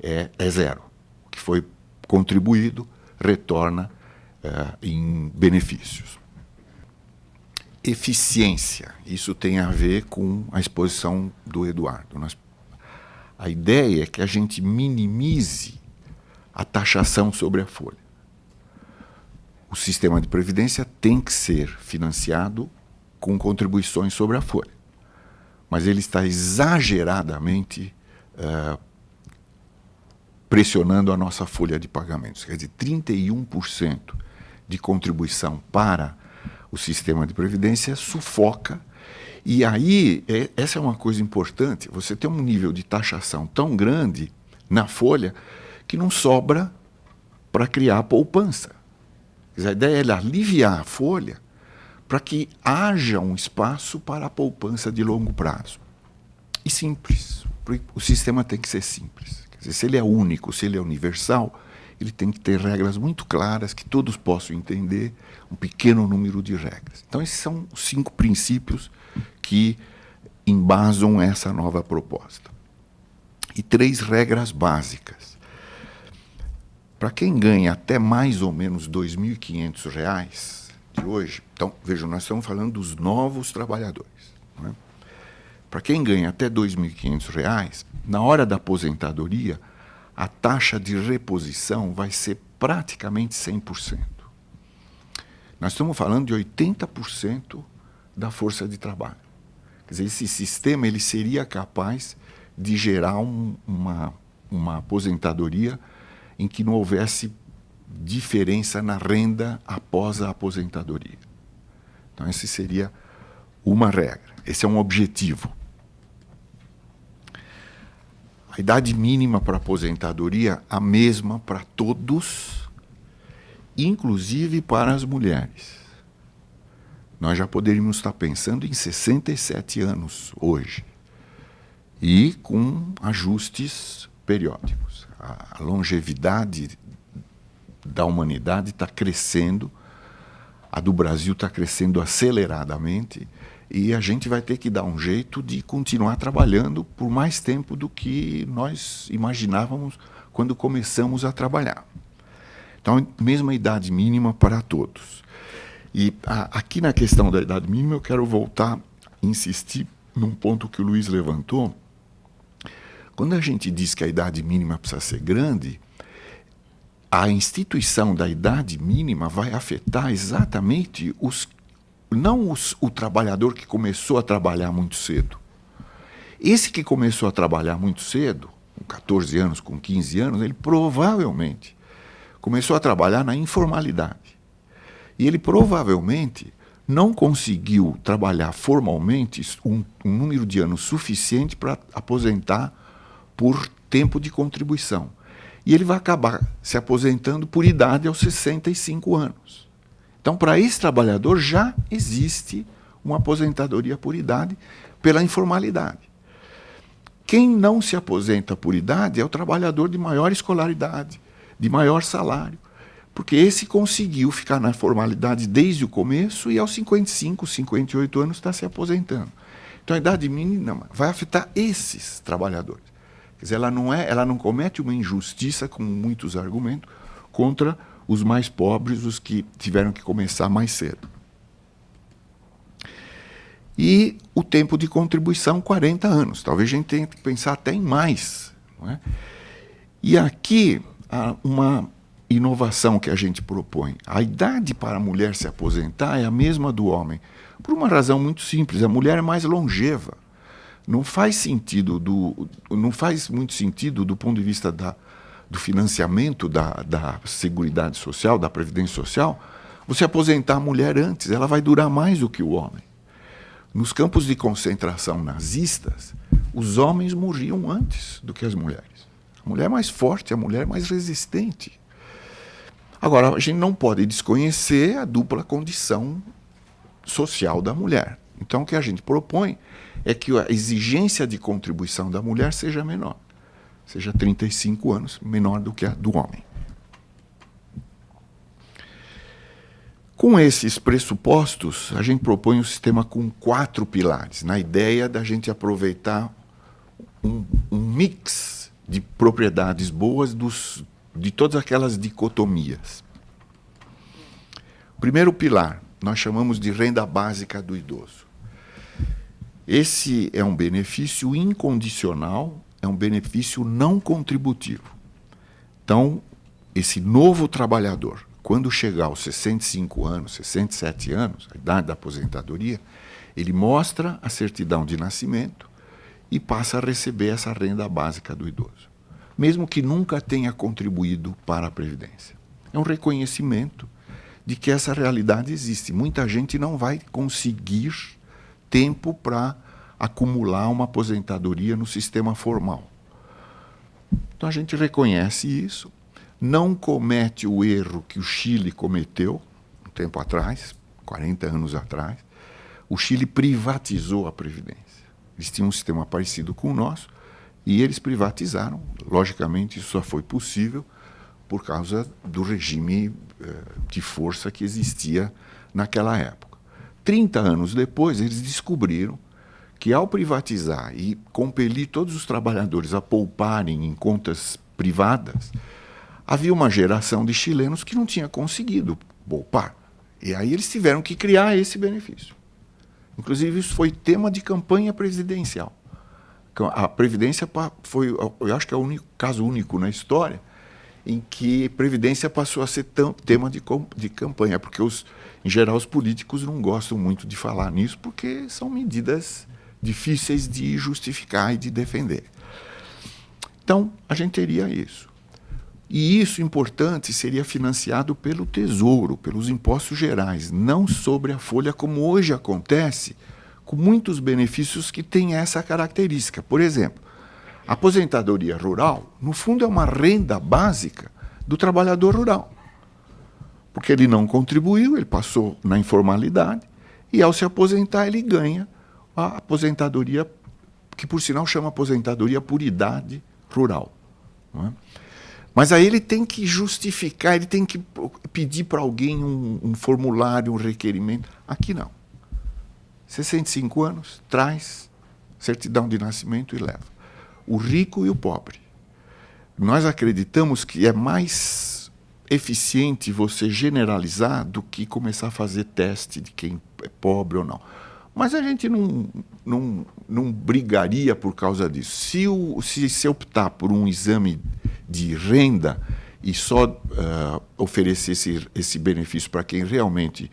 S3: é zero. O que foi contribuído retorna em benefícios. Eficiência. Isso tem a ver com a exposição do Eduardo. A ideia é que a gente minimize a taxação sobre a folha. O sistema de previdência tem que ser financiado com contribuições sobre a folha. Mas ele está exageradamente pressionando a nossa folha de pagamentos. Quer dizer, 31% de contribuição para o sistema de previdência sufoca E aí, essa é uma coisa importante, você tem um nível de taxação tão grande na folha que não sobra para criar poupança. Quer dizer, a ideia é aliviar a folha para que haja um espaço para a poupança de longo prazo. E simples. O sistema tem que ser simples. Quer dizer, se ele é único, se ele é universal, ele tem que ter regras muito claras, que todos possam entender, um pequeno número de regras. Então, esses são os 5 princípios que embasam essa nova proposta. E 3 regras básicas. Para quem ganha até mais ou menos R$ 2.500 de hoje, então, vejam, nós estamos falando dos novos trabalhadores. Não é? Para quem ganha até R$ 2.500, na hora da aposentadoria, a taxa de reposição vai ser praticamente 100%. Nós estamos falando de 80% da força de trabalho. Quer dizer, esse sistema ele seria capaz de gerar uma aposentadoria em que não houvesse diferença na renda após a aposentadoria. Então, essa seria uma regra. Esse é um objetivo. A idade mínima para aposentadoria, a mesma para todos, inclusive para as mulheres. Nós já poderíamos estar pensando em 67 anos hoje, e com ajustes periódicos. A longevidade da humanidade está crescendo, a do Brasil está crescendo aceleradamente, e a gente vai ter que dar um jeito de continuar trabalhando por mais tempo do que nós imaginávamos quando começamos a trabalhar. Então, mesma idade mínima para todos. E aqui na questão da idade mínima, eu quero voltar a insistir num ponto que o Luiz levantou. Quando a gente diz que a idade mínima precisa ser grande, a instituição da idade mínima vai afetar exatamente o trabalhador que começou a trabalhar muito cedo. Esse que começou a trabalhar muito cedo, com 14 anos, com 15 anos, ele provavelmente começou a trabalhar na informalidade. E ele provavelmente não conseguiu trabalhar formalmente um número de anos suficiente para aposentar por tempo de contribuição. E ele vai acabar se aposentando por idade aos 65 anos. Então, para esse trabalhador, já existe uma aposentadoria por idade pela informalidade. Quem não se aposenta por idade é o trabalhador de maior escolaridade, de maior salário, porque esse conseguiu ficar na formalidade desde o começo e aos 55, 58 anos está se aposentando. Então, a idade mínima vai afetar esses trabalhadores. Quer dizer, ela não comete uma injustiça, com muitos argumentos, contra os mais pobres, os que tiveram que começar mais cedo. E o tempo de contribuição, 40 anos. Talvez a gente tenha que pensar até em mais. Não é? E aqui, há uma inovação que a gente propõe. A idade para a mulher se aposentar é a mesma do homem, por uma razão muito simples. A mulher é mais longeva. Não faz muito sentido do ponto de vista do financiamento da Seguridade Social, da Previdência Social, você aposentar a mulher antes. Ela vai durar mais do que o homem. Nos campos de concentração nazistas, os homens morriam antes do que as mulheres. A mulher é mais forte, a mulher é mais resistente. Agora, a gente não pode desconhecer a dupla condição social da mulher. Então, o que a gente propõe é que a exigência de contribuição da mulher seja menor. Seja 35 anos, menor do que a do homem. Com esses pressupostos, a gente propõe um sistema com 4 pilares, na ideia da gente aproveitar um mix de propriedades boas de todas aquelas dicotomias. O primeiro pilar, nós chamamos de renda básica do idoso. Esse é um benefício incondicional, é um benefício não contributivo. Então, esse novo trabalhador, quando chegar aos 65 anos, 67 anos, a idade da aposentadoria, ele mostra a certidão de nascimento e passa a receber essa renda básica do idoso, mesmo que nunca tenha contribuído para a Previdência. É um reconhecimento de que essa realidade existe. Muita gente não vai conseguir tempo para acumular uma aposentadoria no sistema formal. Então a gente reconhece isso, não comete o erro que o Chile cometeu um tempo atrás, 40 anos atrás. O Chile privatizou a Previdência. Eles tinham um sistema parecido com o nosso e eles privatizaram. Logicamente, isso só foi possível por causa do regime de força que existia naquela época. 30 anos depois, eles descobriram que, ao privatizar e compelir todos os trabalhadores a pouparem em contas privadas, havia uma geração de chilenos que não tinha conseguido poupar. E aí eles tiveram que criar esse benefício. Inclusive, isso foi tema de campanha presidencial. A Previdência foi, eu acho que é o caso único na história em que Previdência passou a ser tema de campanha, porque, em geral, os políticos não gostam muito de falar nisso, porque são medidas difíceis de justificar e de defender. Então, a gente teria isso. E isso, importante, seria financiado pelo Tesouro, pelos impostos gerais, não sobre a folha, como hoje acontece, com muitos benefícios que têm essa característica. Por exemplo, a aposentadoria rural, no fundo, é uma renda básica do trabalhador rural. Porque ele não contribuiu, ele passou na informalidade, e ao se aposentar ele ganha a aposentadoria, que por sinal chama aposentadoria por idade rural. Não é? Mas aí ele tem que justificar, ele tem que pedir para alguém um formulário, um requerimento. Aqui não. 65 anos, traz certidão de nascimento e leva. O rico e o pobre. Nós acreditamos que é mais eficiente você generalizar do que começar a fazer teste de quem é pobre ou não. Mas a gente não brigaria por causa disso. Se optar por um exame de renda e só oferecer esse benefício para quem realmente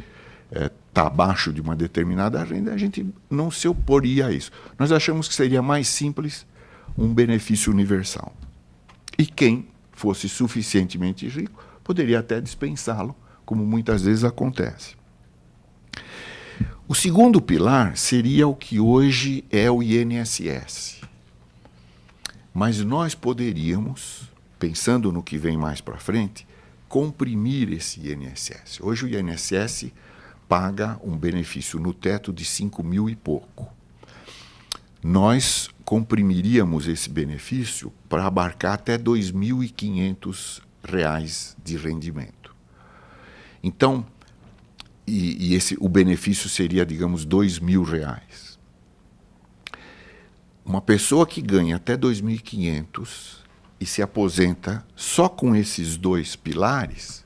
S3: está abaixo de uma determinada renda, a gente não se oporia a isso. Nós achamos que seria mais simples um benefício universal. E quem fosse suficientemente rico poderia até dispensá-lo, como muitas vezes acontece. O segundo pilar seria o que hoje é o INSS. Mas nós poderíamos, pensando no que vem mais para frente, comprimir esse INSS. Hoje o INSS paga um benefício no teto de 5 mil e pouco. Nós comprimiríamos esse benefício para abarcar até R$ 2.500 de rendimento. Então, o benefício seria, digamos, R$ 2.000. Uma pessoa que ganha até 2.500 e se aposenta só com esses dois pilares,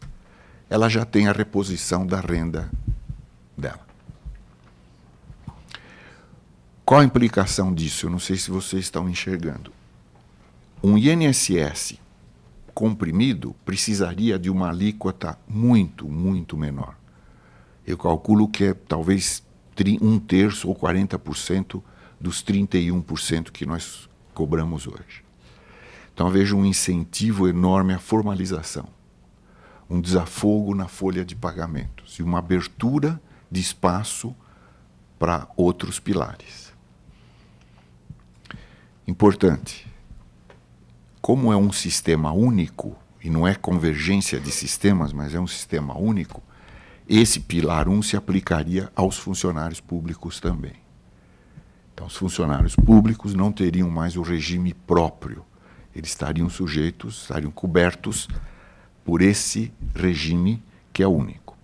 S3: ela já tem a reposição da renda dela. Qual a implicação disso? Eu não sei se vocês estão enxergando. Um INSS comprimido precisaria de uma alíquota muito, muito menor. Eu calculo que é talvez 1/3 ou 40% dos 31% que nós cobramos hoje. Então, vejo um incentivo enorme à formalização, um desafogo na folha de pagamentos e uma abertura de espaço para outros pilares. Importante, como é um sistema único, e não é convergência de sistemas, mas é um sistema único, esse pilar 1 se aplicaria aos funcionários públicos também. Então, os funcionários públicos não teriam mais o regime próprio. Eles estariam sujeitos, estariam cobertos por esse regime que é único.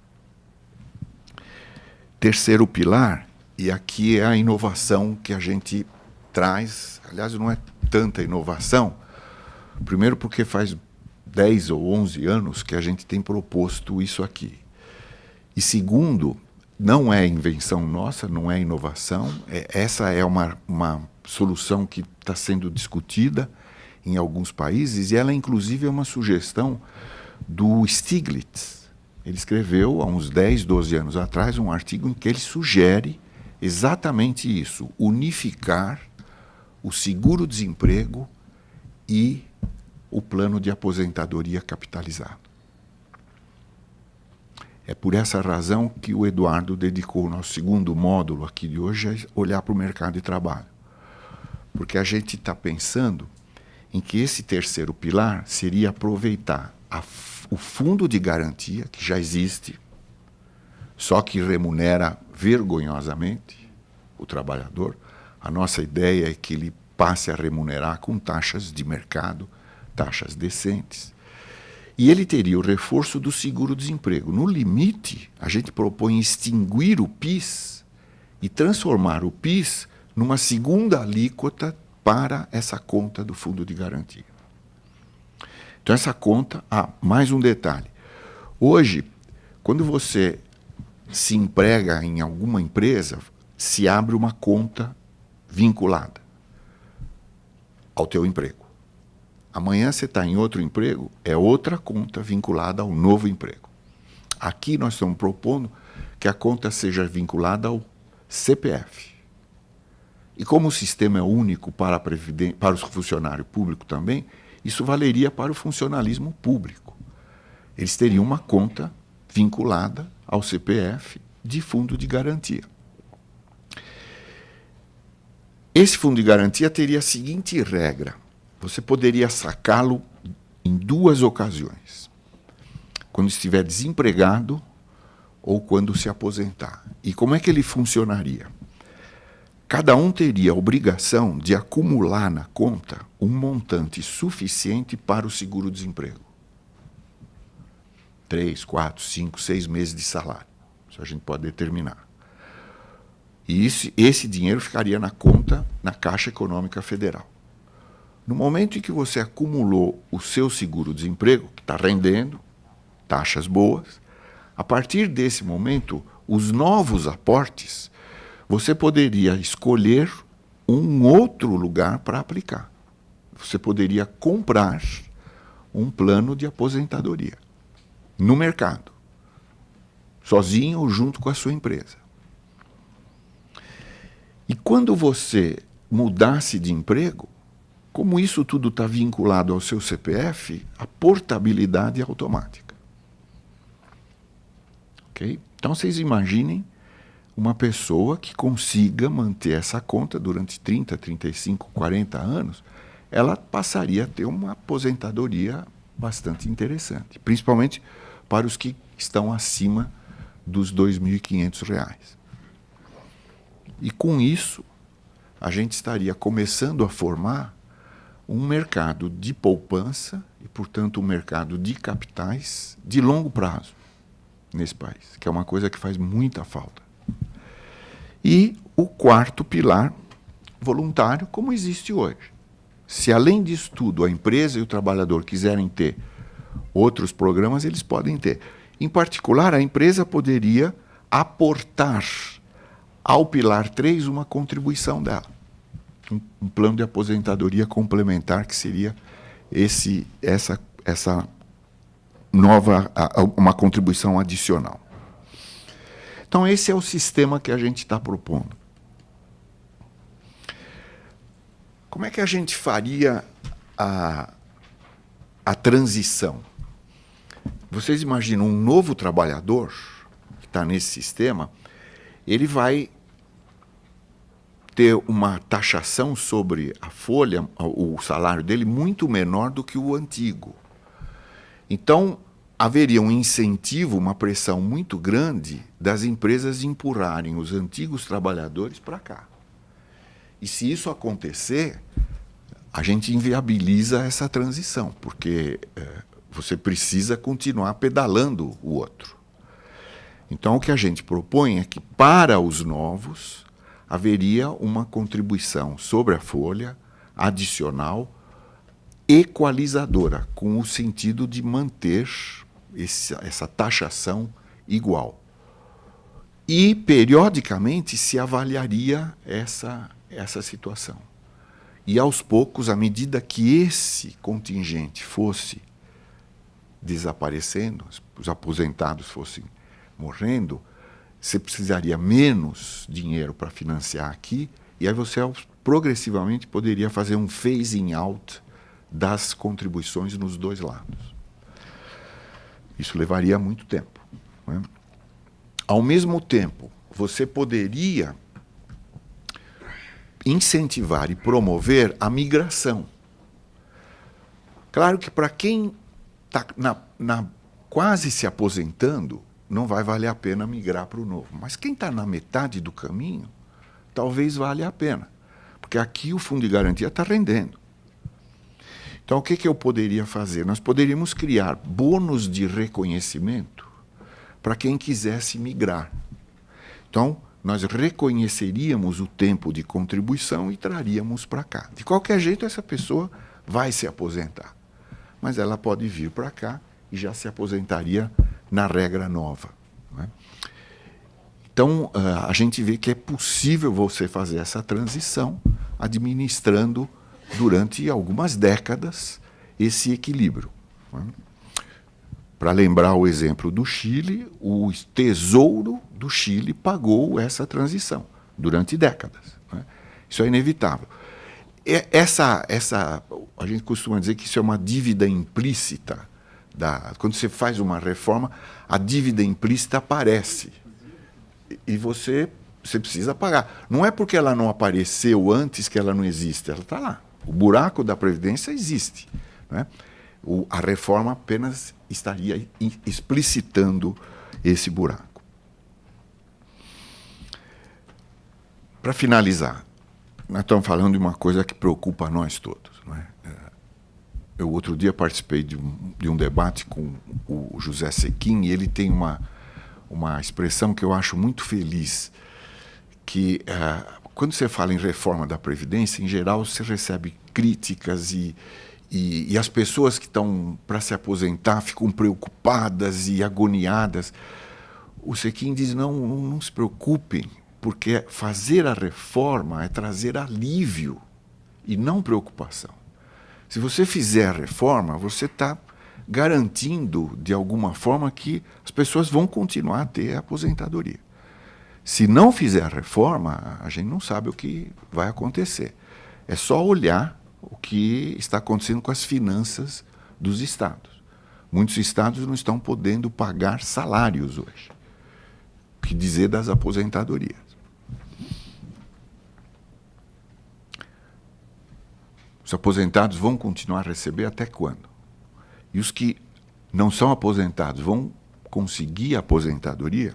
S3: Terceiro pilar, e aqui é a inovação que a gente traz. Aliás, não é tanta inovação. Primeiro porque faz 10 ou 11 anos que a gente tem proposto isso aqui. E segundo, não é invenção nossa, não é inovação. Essa é uma solução que está sendo discutida em alguns países, e ela, inclusive, é uma sugestão do Stiglitz. Ele escreveu, há uns 10, 12 anos atrás, um artigo em que ele sugere exatamente isso, unificar o seguro-desemprego e o plano de aposentadoria capitalizado. É por essa razão que o Eduardo dedicou o nosso segundo módulo aqui de hoje a olhar para o mercado de trabalho. Porque a gente está pensando em que esse terceiro pilar seria aproveitar o fundo de garantia, que já existe, só que remunera vergonhosamente o trabalhador. A nossa ideia é que ele passe a remunerar com taxas de mercado, taxas decentes. E ele teria o reforço do seguro-desemprego. No limite, a gente propõe extinguir o PIS e transformar o PIS numa segunda alíquota para essa conta do fundo de garantia. Então, essa conta... mais um detalhe. Hoje, quando você se emprega em alguma empresa, se abre uma conta vinculada ao teu emprego. Amanhã você está em outro emprego, é outra conta vinculada ao novo emprego. Aqui nós estamos propondo que a conta seja vinculada ao CPF. E como o sistema é único para o funcionário público também, isso valeria para o funcionalismo público. Eles teriam uma conta vinculada ao CPF de fundo de garantia. Esse fundo de garantia teria a seguinte regra: você poderia sacá-lo em 2 ocasiões. Quando estiver desempregado ou quando se aposentar. E como é que ele funcionaria? Cada um teria a obrigação de acumular na conta um montante suficiente para o seguro-desemprego. 3, 4, 5, 6 meses de salário. Isso a gente pode determinar. E esse dinheiro ficaria na conta, na Caixa Econômica Federal. No momento em que você acumulou o seu seguro-desemprego, que está rendendo, taxas boas, a partir desse momento, os novos aportes, você poderia escolher um outro lugar para aplicar. Você poderia comprar um plano de aposentadoria no mercado, sozinho ou junto com a sua empresa. E quando você mudasse de emprego, como isso tudo está vinculado ao seu CPF, a portabilidade é automática. Okay? Então, vocês imaginem uma pessoa que consiga manter essa conta durante 30, 35, 40 anos, ela passaria a ter uma aposentadoria bastante interessante, principalmente para os que estão acima dos R$ 2.500. E com isso, a gente estaria começando a formar um mercado de poupança e, portanto, um mercado de capitais de longo prazo nesse país, que é uma coisa que faz muita falta. E o quarto pilar, voluntário, como existe hoje. Se, além disso tudo, a empresa e o trabalhador quiserem ter outros programas, eles podem ter. Em particular, a empresa poderia aportar ao pilar 3 uma contribuição dela. Um plano de aposentadoria complementar, que seria essa nova, uma contribuição adicional. Então, esse é o sistema que a gente está propondo. Como é que a gente faria a transição? Vocês imaginam um novo trabalhador que está nesse sistema, ele vai ter uma taxação sobre a folha, o salário dele, muito menor do que o antigo. Então, haveria um incentivo, uma pressão muito grande das empresas de empurrarem os antigos trabalhadores para cá. E se isso acontecer, a gente inviabiliza essa transição, porque você precisa continuar pedalando o outro. Então, o que a gente propõe é que, para os novos, haveria uma contribuição sobre a folha adicional, equalizadora, com o sentido de manter essa taxação igual. E, periodicamente, se avaliaria essa situação. E, aos poucos, à medida que esse contingente fosse desaparecendo, os aposentados fossem morrendo, você precisaria menos dinheiro para financiar aqui, e aí você progressivamente poderia fazer um phasing out das contribuições nos dois lados. Isso levaria muito tempo, né? ao mesmo tempo, você poderia incentivar e promover a migração. Claro que para quem está quase se aposentando, não vai valer a pena migrar para o novo. Mas quem está na metade do caminho, talvez valha a pena. Porque aqui o Fundo de Garantia está rendendo. Então, o que eu poderia fazer? Nós poderíamos criar bônus de reconhecimento para quem quisesse migrar. Então, nós reconheceríamos o tempo de contribuição e traríamos para cá. De qualquer jeito, essa pessoa vai se aposentar. Mas ela pode vir para cá e já se aposentaria na regra nova. Né? Então, a gente vê que é possível você fazer essa transição administrando durante algumas décadas esse equilíbrio. Né? Para lembrar o exemplo do Chile, o Tesouro do Chile pagou essa transição durante décadas. Né? Isso é inevitável. A gente costuma dizer que isso é uma dívida implícita. Quando você faz uma reforma, a dívida implícita aparece. E você precisa pagar. Não é porque ela não apareceu antes que ela não existe, ela está lá. O buraco da Previdência existe. Né? A reforma apenas estaria explicitando esse buraco. Para finalizar, nós estamos falando de uma coisa que preocupa a nós todos. Não é? Eu, outro dia, participei de um debate com o José Sequin, e ele tem uma expressão que eu acho muito feliz, que quando você fala em reforma da Previdência, em geral, você recebe críticas e as pessoas que estão para se aposentar ficam preocupadas e agoniadas. O Sequin diz, não se preocupem, porque fazer a reforma é trazer alívio e não preocupação. Se você fizer a reforma, você está garantindo, de alguma forma, que as pessoas vão continuar a ter a aposentadoria. Se não fizer a reforma, a gente não sabe o que vai acontecer. É só olhar o que está acontecendo com as finanças dos estados. Muitos estados não estão podendo pagar salários hoje. O que dizer das aposentadorias? Os aposentados vão continuar a receber até quando? E os que não são aposentados vão conseguir a aposentadoria?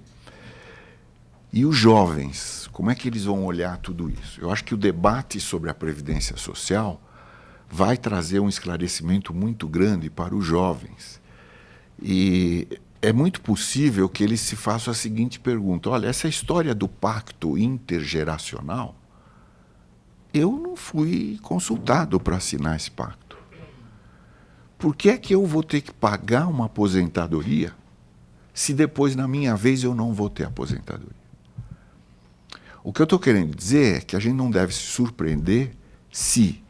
S3: E os jovens, como é que eles vão olhar tudo isso? Eu acho que o debate sobre a Previdência Social vai trazer um esclarecimento muito grande para os jovens. E é muito possível que eles se façam a seguinte pergunta: olha, essa história do pacto intergeracional, eu não fui consultado para assinar esse pacto. Por que é que eu vou ter que pagar uma aposentadoria se depois, na minha vez, eu não vou ter aposentadoria? O que eu estou querendo dizer é que a gente não deve se surpreender se,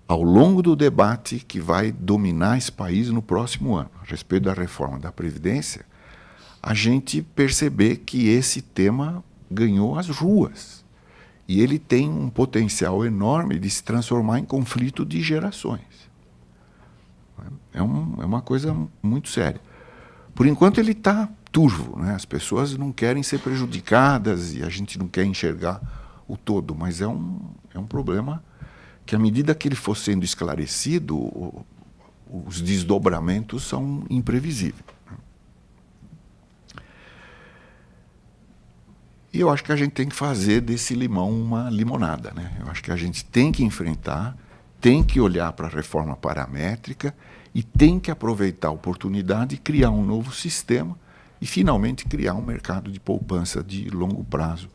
S3: ao longo do debate que vai dominar esse país no próximo ano, a respeito da reforma da Previdência, a gente perceber que esse tema ganhou as ruas. E ele tem um potencial enorme de se transformar em conflito de gerações. É uma coisa muito séria. Por enquanto ele está turvo, né? As pessoas não querem ser prejudicadas e a gente não quer enxergar o todo, mas é um problema que, à medida que ele for sendo esclarecido, os desdobramentos são imprevisíveis. E eu acho que a gente tem que fazer desse limão uma limonada, né? Eu acho que a gente tem que enfrentar, tem que olhar para a reforma paramétrica e tem que aproveitar a oportunidade e criar um novo sistema e, finalmente, criar um mercado de poupança de longo prazo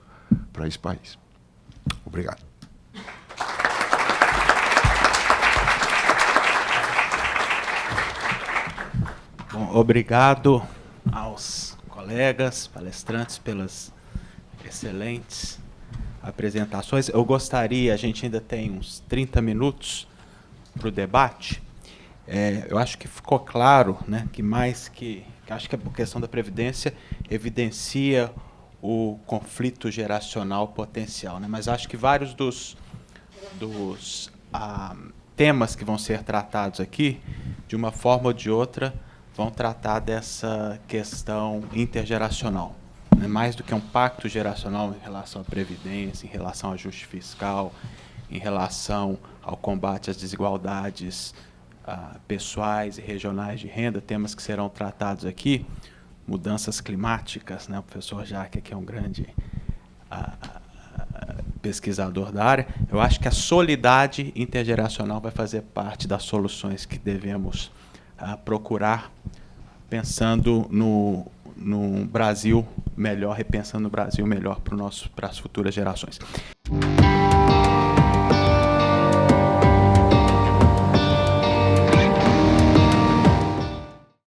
S3: para esse país. Obrigado.
S4: Bom, obrigado aos colegas, palestrantes, pelas excelentes apresentações. Eu gostaria, a gente ainda tem uns 30 minutos para o debate. Eu acho que ficou claro, né, que acho que a questão da Previdência evidencia o conflito geracional potencial, né? Mas acho que vários dos temas que vão ser tratados aqui, de uma forma ou de outra, vão tratar dessa questão intergeracional. Né? Mais do que um pacto geracional em relação à previdência, em relação ao ajuste fiscal, em relação ao combate às desigualdades pessoais e regionais de renda, temas que serão tratados aqui, mudanças climáticas, né? O professor Jacques aqui é um grande pesquisador da área. Eu acho que a solidariedade intergeracional vai fazer parte das soluções que devemos procurar, pensando no Brasil melhor, repensando o Brasil melhor para as futuras gerações.